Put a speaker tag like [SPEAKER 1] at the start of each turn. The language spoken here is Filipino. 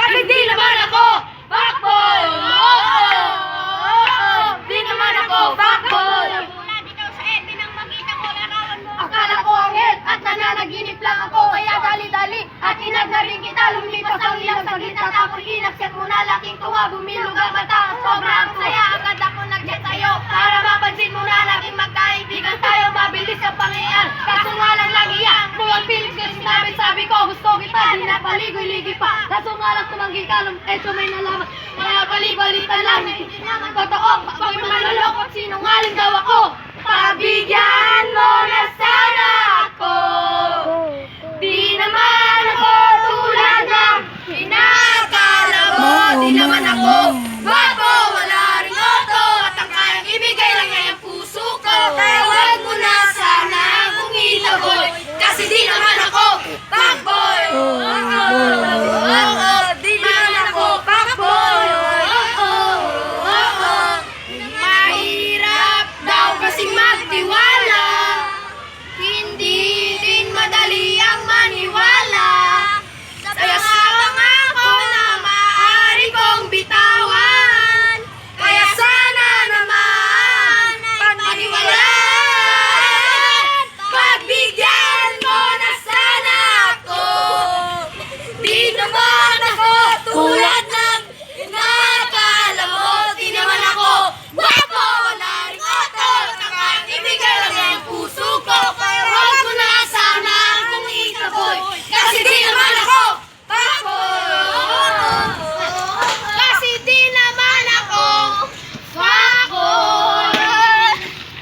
[SPEAKER 1] Kasi di naman ako fuckboy! Di naman ako fuckboy!
[SPEAKER 2] Nagulat ikaw sa ete nang makita ko larawan mo.
[SPEAKER 1] Akala ko anghel at nananaginip lang ako. Kaya dali-dali at inag na rin kita. Lumipas ang ilang saglit at ako'y inaksyat mo na. Laking tuwa, bumilog ang mata. Sobrang saya, agad ako nag-jet sa'yo. Para mapansin mo na laging magkaibigan tayo. Mabilis ang pangyayar, kaso nga lang lagi yan. Kung ang feelings ko sinabi, sabi ko gusto kita. Di na paligoy-ligoy pa, kaso nga lang tumanggi ka. Eto may nalaman, mga balibalitan lang. Hindi naman totoo, pag may manlolokot, sinungaling daw ako. Pabigyan mo na sana ako. Di naman ako tulad ng inakala mo. Di naman ako gwapo, wala ring auto. At ang kayang ibigay lang ay ang puso ko. Kaya wag mo na sana akong itaboy. Kasi di naman ako